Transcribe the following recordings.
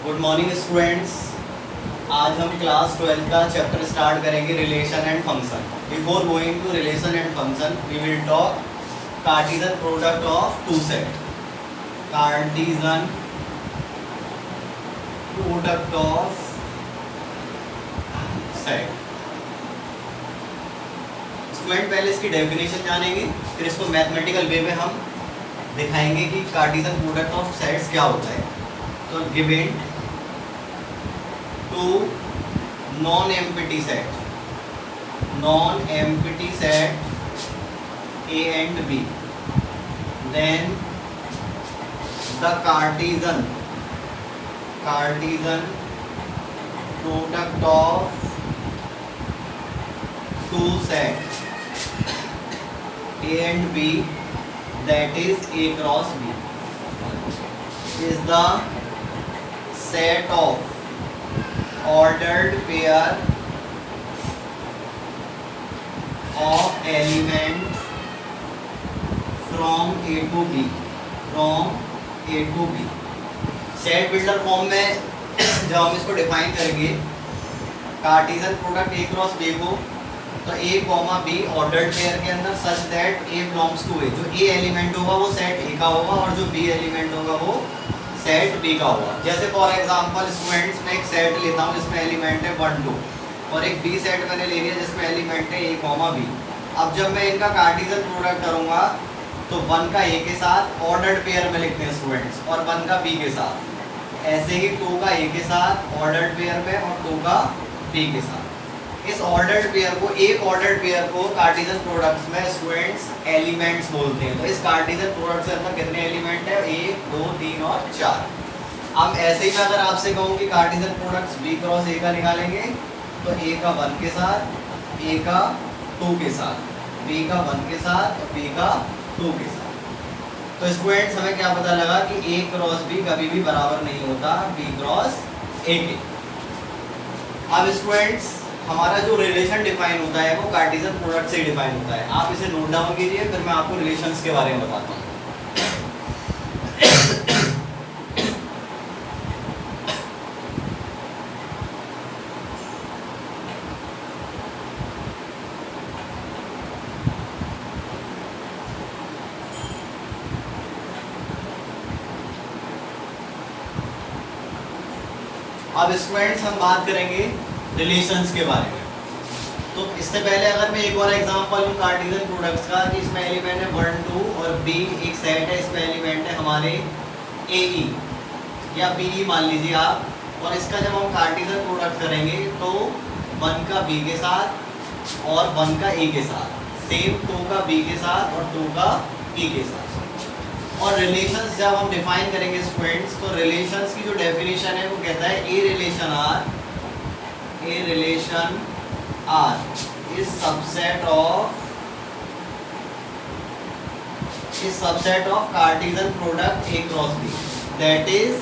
Good morning students. आज हम class 12 का चैप्टर स्टार्ट करेंगे relation and function. Before going to relation and function we will talk Cartesian product of two set. Cartesian product of set. Student पहले इसकी definition जानेंगे, फिर इसको mathematical वे में हम दिखाएंगे कि कार्टेशियन प्रोडक्ट ऑफ सेट्स क्या होता है। तो given two non-empty set A and B, then the Cartesian product of two sets A and B, that is A cross B, is the set of ordered pair of elements from A to B, set builder form में जब हम इसको define करेंगे Cartesian product A cross B को, तो A comma B ordered pair के अंदर such that A belongs to A। जो A एलिमेंट होगा वो सेट A का होगा और जो B एलिमेंट होगा वो सेट B का होगा। जैसे फॉर एग्जांपल स्टूडेंट्स, मैं एक सेट लेता हूँ जिसमें एलिमेंट है 1 2 और एक B सेट मैंने ले लिया जिसमें एलिमेंट है A कॉमा B। अब जब मैं इनका कार्टेशियन प्रोडक्ट करूँगा तो 1 का A के साथ ऑर्डर्ड पेयर में लिखते हैं स्टूडेंट्स, और 1 का B के साथ। ऐसे ही 2 का A के साथ ऑर्डर्ड पेयर में और 2 का B के साथ। इस ऑर्डर्ड पेयर को, एक ऑर्डर्ड पेयर को कार्टेशियन प्रोडक्ट्स में स्टूडेंट्स एलिमेंट्स बोलते हैं। तो इस कार्टेशियन प्रोडक्ट से अंदर कितने एलिमेंट है? 1 2 3 और 4। अब ऐसे ही मैं अगर आपसे कहूँ कि Cartesian products B cross A का निकालेंगे तो A का 1 के साथ, A का 2 के साथ, B का 1 के साथ और B का 2 के साथ। तो स्टूडेंट्स हमें क्या पता लगा कि A क्रॉस B कभी भी बराबर नहीं होता B क्रॉस A के। अब स्टूडेंट्स हमारा जो रिलेशन डिफाइन होता है वो कार्टेशियन प्रोडक्ट से डिफाइन होता है। आप इसे नोट डाउन कीजिए, फिर मैं आपको रिलेशंस के बारे में बताता हूँ। अब स्टूडेंट्स हम बात करेंगे रिलेशंस के बारे में। तो इससे पहले अगर मैं एक और एग्जांपल लूँ कार्टेशियन प्रोडक्ट्स का, कि इसमें एलिमेंट है 1 2 और B एक सेट है, इसमें एलिमेंट है हमारे AE या BE मान लीजिए आप। और इसका जब हम कार्टेशियन प्रोडक्ट करेंगे तो 1 का B के साथ और 1 का A के साथ, सेम 2 का B के साथ और 2 का E के साथ। और रिलेशंस जब हम डिफाइन करेंगे स्टूडेंट्स, तो रिलेशंस की जो डेफिनेशन है वो कहता है A relation R is subset of Cartesian product A cross B, that is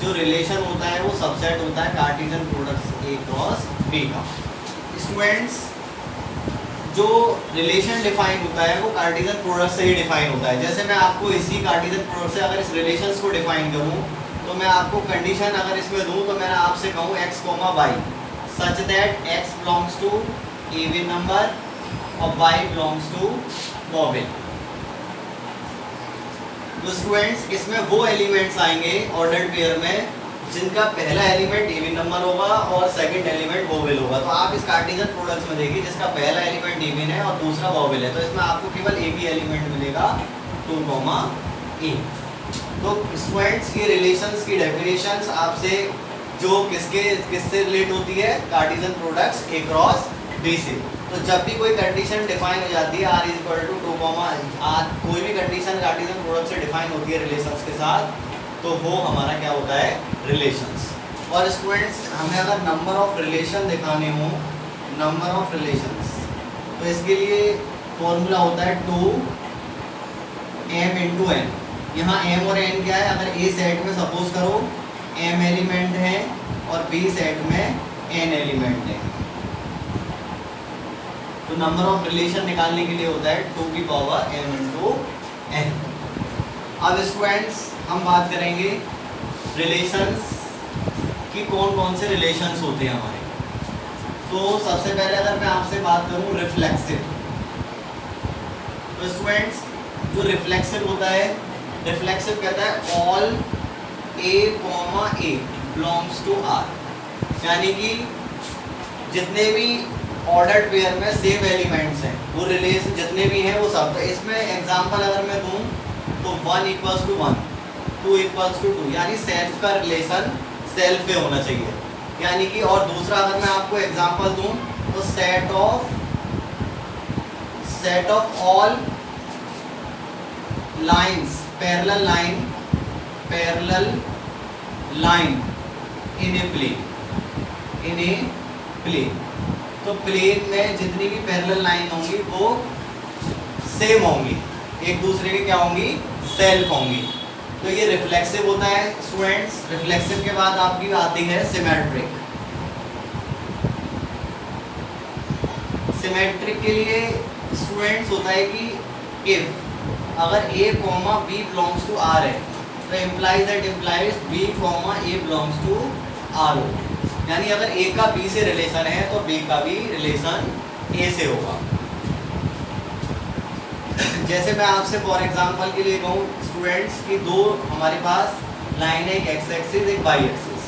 जो रिलेशन होता है वो सबसेट होता है Cartesian product A cross B का। स्टूडेंट्स जो रिलेशन डिफाइन होता है वो कार्टेशियन प्रोडक्ट से ही डिफाइन होता है। जैसे मैं आपको इसी कार्टेशियन प्रोडक्ट से अगर इस रिलेशंस को डिफाइन करूँ तो मैं आपको कंडीशन अगर इसमें दूँ तो मैं आपसे कहूँ x, y such that x belongs to even number और y belongs to vowel। तो स्टूडेंट्स इसमें वो एलिमेंट्स आएंगे ऑर्डर्ड पेयर में जिनका पहला एलिमेंट इवन नंबर होगा और सेकंड एलिमेंट वोवेल होगा। तो आप इस कार्टेशियन प्रोडक्ट्स में देखिए जिसका पहला एलिमेंट इवन है और दूसरा वोवेल है, तो इसमें आपको केवल एक ही एलिमेंट मिलेगा 2 A। तो स्टूडेंट्स ये रिलेशंस की डेफिनेशंस आपसे जो किससे रिलेट होती है? Cartesian products A cross B से। तो जब भी कोई कंडीशन डिफाइन हो जाती है R = 2, R, कोई भी कंडीशन कार्टेशियन प्रोडक्ट से डिफाइन होती है रिलेशंस के साथ, तो वो हमारा क्या होता है? रिलेशंस। और स्टूडेंट्स हमें अगर नंबर ऑफ रिलेशन दिखाने हो, नंबर ऑफ रिलेशंस, तो इसके लिए फॉर्मूला होता है 2m × n। यहाँ m और n क्या है? अगर A सेट में सपोज करो m एलिमेंट है और B सेट में n एलिमेंट है, तो नंबर ऑफ रिलेशन निकालने के लिए होता है 2m × n। अब स्टूडेंट्स हम बात करेंगे रिलेशंस कि कौन कौन से रिलेशंस होते हैं हमारे। तो सबसे पहले अगर मैं आपसे बात करूं रिफ्लेक्सिव, तो स्टूडेंट्स जो रिफ्लेक्सिव होता है, रिफ्लेक्सिव कहता है all a comma a belongs to R, यानी कि जितने भी ऑर्डर्ड पेयर में सेम एलिमेंट्स हैं वो रिलेशन जितने भी हैं वो सब। तो इसमें एग्जांपल अगर मैं दूं तो 1 इक्वल्स टू 1, 2 इक्वल्स टू 2, यानी सेल्फ का रिलेशन सेल्फ पे होना चाहिए। यानी कि और दूसरा अगर मैं आपको एग्जांपल दूं तो set of all lines parallel line in a plane, तो प्लेन में जितनी भी पैरेलल लाइन होंगी वो सेम होंगी, एक दूसरे के क्या होंगी, सेल्फ होंगी। तो ये रिफ्लेक्सिव होता है स्टूडेंट्स। रिफ्लेक्सिव के बाद आपकी आती है सिमेट्रिक। सिमेट्रिक के लिए स्टूडेंट्स होता है कि इफ अगर a comma b belongs to r है तो implies b comma a belongs to r हो, यानी अगर a का b से रिलेशन है तो b का भी रिलेशन a से होगा। जैसे मैं आपसे फॉर एग्जांपल के लिए कहूँ स्टूडेंट्स कि दो हमारे पास लाइन है, एक एक्स एक्सिस एक वाई एक्सिस,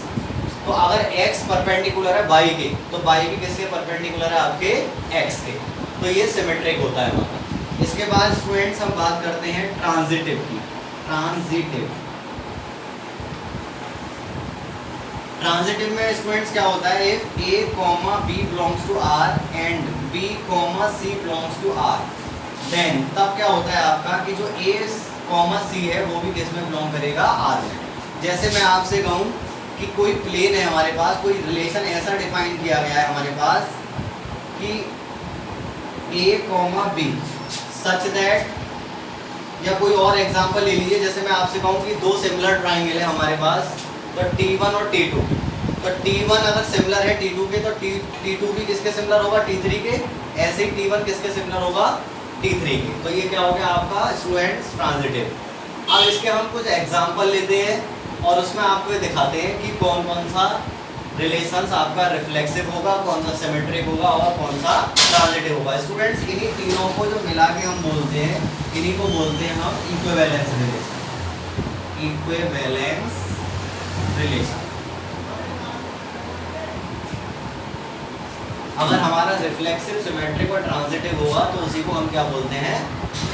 तो अगर x परपेंडिकुलर है y के तो y भी किसके परपेंडिकुलर है, आपके x के, तो ये सिमेट्रिक होता है हमारा। इसके बाद स्टूडेंट्स हम बात करते हैं ट्रांजिटिव की। ट्रांजिटिव में स्टूडेंट्स क्या होता है, if a comma b belongs to r and b comma c belongs to r, then तब क्या होता है आपका कि जो a कॉमा c है वो भी किस में बिलोंग करेगा, r में। जैसे मैं आपसे कहूँ कि कोई प्लेन है हमारे पास, कोई रिलेशन ऐसा डिफाइन किया गया है हमारे पास कि a comma b such that, या कोई और एग्जांपल ले लीजिए, जैसे मैं आपसे कहूँ कि दो सिमिलर ट्राइंगल है हमारे पास, तो T1 और T2, तो T1 अगर सिमिलर है T2 के तो T2 भी किसके सिमिलर होगा, T3 के, ऐसे ही T1 किसके सिमिलर होगा, T3 के। तो ये क्या हो गया आपका स्टूडेंट्स ट्रांजिटिव। अब इसके हम कुछ एग्जांपल लेते हैं और उसमें आपको दिखाते हैं कि कौन कौन सा रिलेशंस आपका रिफ्लेक्सिव होगा, कौन सा सिमेट्रिक होगा और कौन सा ट्रांजिटिव होगा। स्टूडेंट्स इन्हीं तीनों को जो मिला के हम बोलते हैं, इन्हीं को बोलते हैं हम इक्विवेलेंस रिलेशन। अगर हमारा रिफ्लेक्सिव, सिमेट्रिक और ट्रांजिटिव होगा तो उसी को हम क्या बोलते हैं,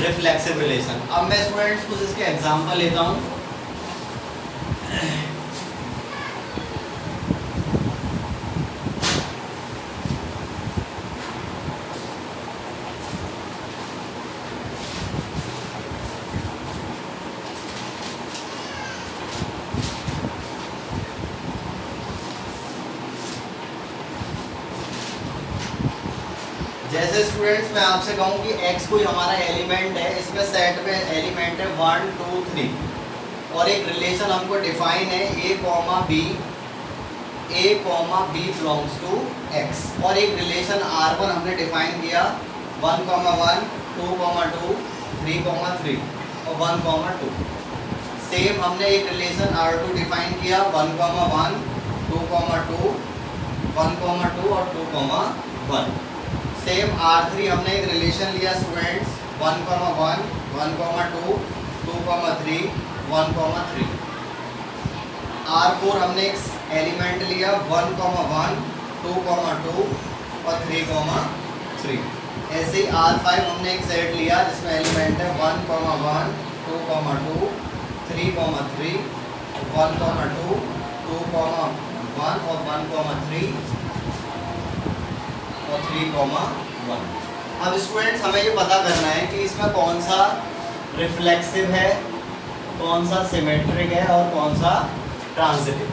रिफ्लेक्सिव रिलेशन। अब मैं स्टूडेंट्स कुछ इसके एग्जांपल लेता हूँ। जैसे स्टूडेंट्स मैं आपसे कहूँ कि x कोई हमारा एलिमेंट है, इसमें सेट में एलिमेंट है 1 2 3 और एक रिलेशन हमको डिफाइन है a comma b belongs to x, और एक रिलेशन r1 हमने डिफाइन किया 1 कॉमा 1 2 कॉमा 2 3 कॉमा 3 और 1 कॉमा 2। सेम हमने एक रिलेशन r2 डिफाइन किया 1 कॉमा 1 2 कॉमा 2 1 कॉमा 2 और 2 कॉमा 1। सेम R3 हमने एक रिलेशन लिया students 1 comma 1 1 comma 2 2 comma 3 1 comma 3। R4 हमने एक एलिमेंट लिया 1 कॉमा 1 2 कॉमा 2 और 3 कॉमा 3। ऐसे ही R5 हमने एक सेट लिया जिसमें एलिमेंट है 1 comma 1 2 comma 2 3 comma 3 1 comma 2 2 comma 1 और 1 कॉमा 3 और 3 कॉमा 1। अब स्टूडेंट्स हमें ये पता करना है कि इसमें कौन सा रिफ्लेक्सिव है, कौन सा सिमेट्रिक है और कौन सा ट्रांजिटिव।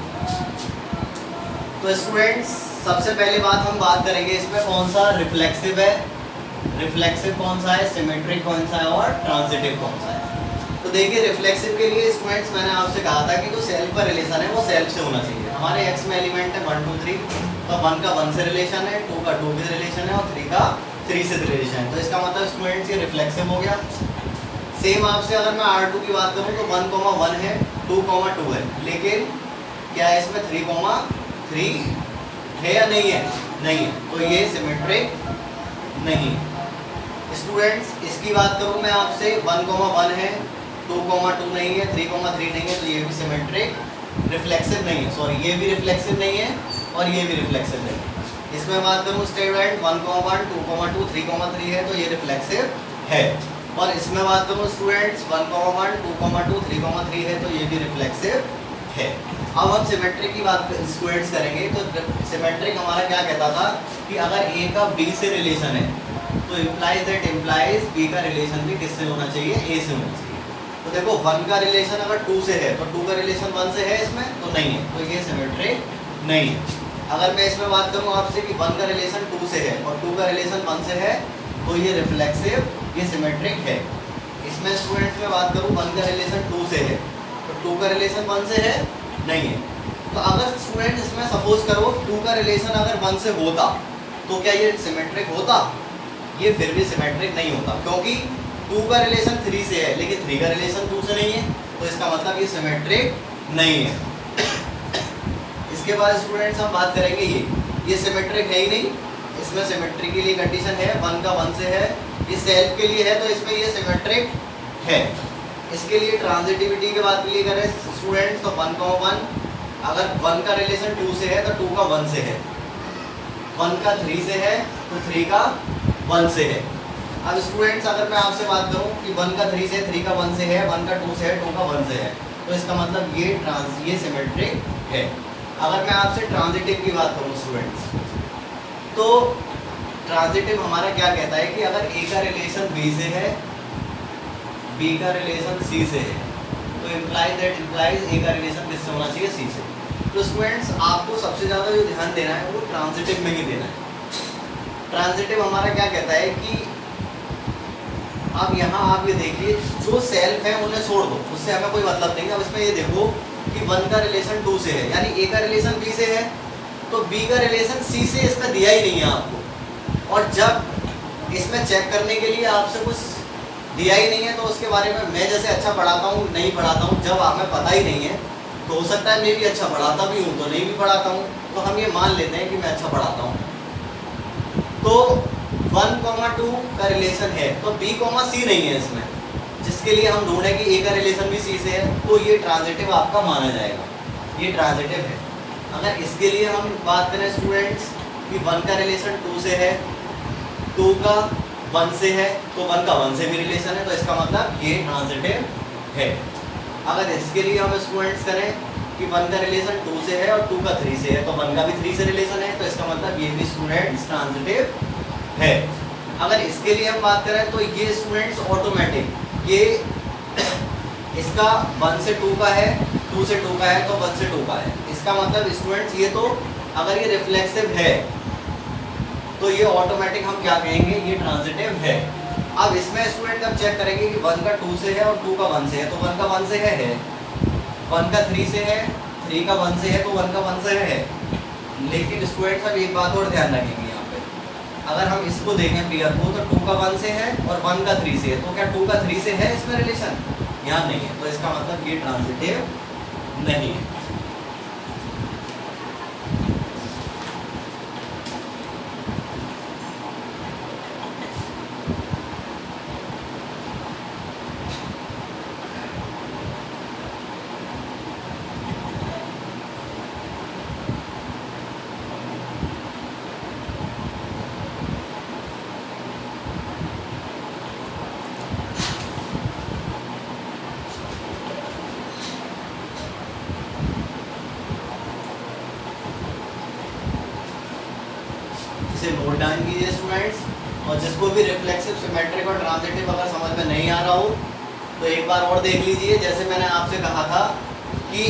तो स्टूडेंट्स सबसे पहले हम बात करेंगे इसमें कौन सा रिफ्लेक्सिव है, रिफ्लेक्सिव कौन सा है, सिमेट्रिक कौन सा है और ट्रांजिटिव कौन सा है। तो देखिए रिफ्लेक्सिव के लिए स्टूडेंट्स मैंने आपसे कहा था कि जो सेल्फ का रिलेशन है वो सेल्फ से होना चाहिए। हमारे x में एलिमेंट है 1 2 3, तो 1 का 1 से रिलेशन है, 2 का 2 से रिलेशन है और 3 का 3 से रिलेशन है। तो इसका मतलब स्टूडेंट्स ये रिफ्लेक्सिव हो गया। सेम आपसे अगर मैं R2 की बात करूँ तो 1 कॉमा 1 है 2 कॉमा 2 है, लेकिन क्या है इसमें 3 कॉमा 3 है या नहीं है? नहीं है, तो ये सिमेट्रिक नहीं। स्टूडेंट्स इसकी बात करूं मैं आपसे, 1,1 है, 2,2 नहीं है, 3,3 नहीं है, तो ये भी सिमेट्रिक रिफ्लेक्सिव नहीं है। सॉरी, ये भी रिफ्लेक्सिव नहीं है और ये भी रिफ्लेक्सिव नहीं है। इसमें बात करूं स्टूडेंट 1,1, 2,2, 3,3 है, तो ये रिफ्लेक्सिव है। और इसमें बात करूं स्टूडेंट्स 1,1, 2,2, 3,3 है, तो ये भी रिफ्लेक्सिव है। अब हम सिमेट्रिक की बात स्टूडेंट्स करेंगे। तो सिमेट्रिक हमारा क्या कहता था कि अगर ए का बी से रिलेशन है तो इम्प्लाइज बी का रिलेशन भी किससे होना चाहिए? ए से होना चाहिए। तो देखो 1 का रिलेशन अगर 2 से है तो 2 का रिलेशन 1 से है इसमें? तो नहीं है, तो ये सिमेट्रिक नहीं है। अगर मैं इसमें बात करूँ आपसे कि 1 का रिलेशन 2 से है और 2 का रिलेशन 1 से है, तो ये रिफ्लेक्सिव, ये सिमेट्रिक है। इसमें स्टूडेंट्स में बात करूँ 1 का रिलेशन 2 से है तो 2 का रिलेशन 1 से है? नहीं है। तो अगर स्टूडेंट इसमें सपोज करो 2 का रिलेशन अगर 1 से होता तो क्या ये सिमेट्रिक होता? ये फिर भी सिमेट्रिक नहीं होता, क्योंकि 2 का रिलेशन 3 से है लेकिन 3 का रिलेशन 2 से नहीं है, तो इसका मतलब ये सिमेट्रिक नहीं है। इसके बाद स्टूडेंट्स हम बात करेंगे ये सिमेट्रिक है ही नहीं। इसमें सिमेट्री के लिए कंडीशन है 1 का 1 से है, ये सेल्फ के लिए है, तो इसमें ये सिमेट्रिक है। इसके लिए ट्रांजिटिविटी के बात के लिए करें स्टूडेंट्स तो 1,1 अगर 1 का रिलेशन 2 से है तो 2 का 1 से है, 1 का 3 से है तो 3 का 1 से है। अब स्टूडेंट्स अगर मैं आपसे बात करूं कि 1 का 3 से, 3 का 1 से है, 1 का 2 से है, 2 का 1 से है, तो इसका मतलब ये सिमेट्रिक है। अगर मैं आपसे ट्रांजिटिव की बात करूं स्टूडेंट्स, तो ट्रांजिटिव हमारा क्या कहता है कि अगर ए का रिलेशन बी से है, बी का रिलेशन सी से है, तो इम्प्लाइज ए का रिलेशन किससे होना चाहिए? सी से। तो स्टूडेंट्स आपको सबसे ज़्यादा जो ध्यान देना है वो ट्रांजिटिव में ही देना है। ट्रांजिटिव हमारा क्या कहता है कि अब यहाँ आप ये देखिए जो सेल्फ है उन्हें छोड़ दो, उससे हमें कोई मतलब नहीं है। अब इसमें ये देखो कि 1 का रिलेशन 2 से है, यानी ए का रिलेशन बी से है, तो बी का रिलेशन सी से इसका दिया ही नहीं है आपको। और जब इसमें चेक करने के लिए आपसे कुछ दिया ही नहीं है तो उसके बारे में मैं जैसे अच्छा पढ़ाता हूँ नहीं पढ़ाता हूँ, जब हमें पता ही नहीं है तो हो सकता है मैं भी अच्छा पढ़ाता भी हूँ तो नहीं भी पढ़ाता हूँ, तो हम ये मान लेते हैं कि मैं अच्छा पढ़ाता हूँ। तो 1,2 का रिलेशन है तो B, C नहीं है इसमें, जिसके लिए हम ढूंढें कि A का रिलेशन भी C से है, तो ये ट्रांजिटिव आपका माना जाएगा, ये ट्रांजिटिव है। अगर इसके लिए हम बात करें स्टूडेंट्स कि 1 का रिलेशन 2 से है, 2 का 1 से है, तो 1 का 1 से भी रिलेशन है, तो इसका मतलब ये ट्रांजिटिव है। अगर इसके लिए हम स्टूडेंट्स करें कि 1 का रिलेशन 2 से है और 2 का 3 से है, तो 1 का भी 3 से रिलेशन है, तो इसका मतलब ये भी स्टूडेंट्स ट्रांजिटिव है। अगर इसके लिए हम बात करें तो ये स्टूडेंट्स ऑटोमेटिक, ये इसका 1 से 2 का है, 2 से 2 का है, तो 1 से 2 का है। इसका मतलब स्टूडेंट्स ये तो अगर ये रिफ्लेक्सिव है तो ये ऑटोमेटिक हम क्या कहेंगे, ये ट्रांजिटिव है। अब इसमें स्टूडेंट अब चेक करेंगे कि 1 का 2 से है और 2 का 1 से है, तो 1 का 1 से है, 1 का 3 से है, 3 का 1 से है, तो 1 का 1 से है। लेकिन स्टूडेंट्स अब एक बात और ध्यान रखेंगे यहाँ पे, अगर हम इसको देखें पेयर को तो 2 का 1 से है और 1 का 3 से है, तो क्या 2 का 3 से है इसमें रिलेशन? यहाँ नहीं है, तो इसका मतलब ये ट्रांजिटिव नहीं है। नोट डाउन कीजिए स्टूडेंट्स, और जिसको भी रिफ्लेक्सिव, सिमेट्रिक और ट्रांजिटिव अगर समझ में नहीं आ रहा हो तो एक बार और देख लीजिए। जैसे मैंने आपसे कहा था कि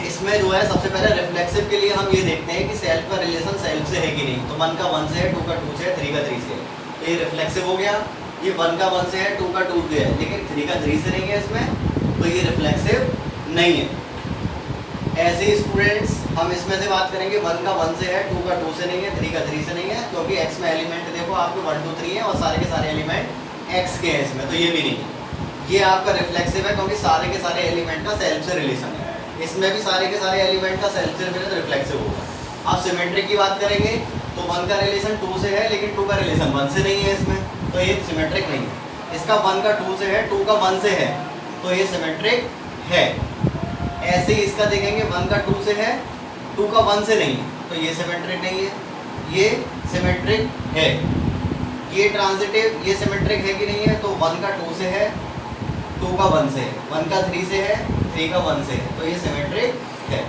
इसमें जो है सबसे पहले रिफ्लेक्सिव के लिए हम ये देखते हैं कि सेल्फ का रिलेशन सेल्फ से है कि नहीं, तो 1 का 1 से है, 2 का 2 से है, 3 का 3 से है, तो ये रिफ्लेक्सिव हो गया। ये 1 का 1 से है, 2 का 2 से है, लेकिन 3 का 3 से नहीं है इसमें, तो ये रिफ्लेक्सिव नहीं है। ऐसे ही स्टूडेंट्स हम इसमें से बात करेंगे 1 का 1 से है, 2 का 2 से नहीं है, 3 का 3 से नहीं है, क्योंकि x में एलिमेंट देखो आपके 1 2 3 है और सारे के सारे एलिमेंट x के हैं इसमें, तो ये भी नहीं है। ये आपका रिफ्लेक्सिव है क्योंकि सारे के सारे एलिमेंट का सेल्फ से रिलेशन है। इसमें भी सारे के सारे एलिमेंट का सेल्फ रिफ्लेक्सिव होगा। अब सिमेट्रिक की बात करेंगे तो 1 का रिलेशन 2 से है, लेकिन 2 का रिलेशन 1 से नहीं है इसमें, तो ये सिमेट्रिक नहीं है। इसका 1 का 2 से है, 2 का 1 से है, तो ये सिमेट्रिक है। ऐसे ही इसका देखेंगे 1 का 2 से है, 2 का 1 से नहीं है, तो ये सिमेट्रिक नहीं है, ये सिमेट्रिक है। ये ट्रांजिटिव, ये सिमेट्रिक है कि नहीं है, तो 1 का 2 से है, 2 का 1 से है, 1 का 3 से है, 3 का 1 से है, तो ये सिमेट्रिक है।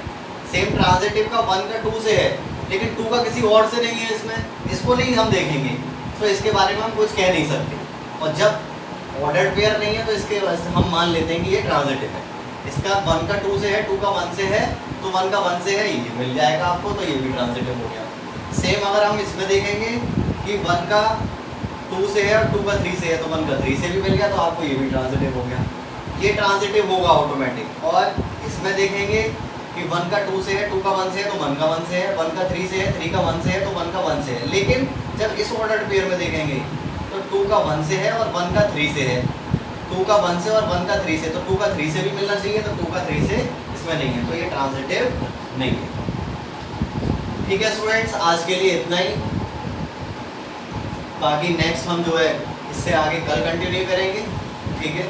सेम ट्रांजिटिव का 1 का 2 से है, लेकिन 2 का किसी और से नहीं है इसमें, इसको नहीं हम देखेंगे, तो इसके बारे में हम कुछ कह नहीं सकते। और जब ऑर्डर्ड पेयर नहीं है तो इसके वजह से हम मान लेते हैं कि ये ट्रांजिटिव है। इसका 1 का 2 से है, 2 का 1 से है, तो 1 का 1 से है, ये मिल जाएगा आपको, तो ये भी ट्रांजिटिव हो गया। सेम अगर हम इसमें देखेंगे कि 1 का 2 से है और 2 का 3 से है, तो 1 का 3 से भी मिल गया, तो आपको ये भी ट्रांजिटिव हो गया। ये ट्रांजिटिव होगा ऑटोमेटिक। और इसमें देखेंगे कि 1 का 2 से है, 2 का 1 से है, तो 1 का 1 से है, 1 का 3 से है, 3 का 1 से है, तो 1 का 1 से है। लेकिन जब इस ऑर्डर्ड पेयर में देखेंगे तो 2 का 1 से है और 1 का 3 से है, 2 का 1 से और 1 का 3 से, तो 2 का 3 से भी मिलना चाहिए, तो 2 का 3 से इसमें नहीं है, तो ये ट्रांजिटिव नहीं है। ठीक है स्टूडेंट्स, आज के लिए इतना ही। बाकी नेक्स्ट हम जो है इससे आगे कल कंटिन्यू करेंगे। ठीक है।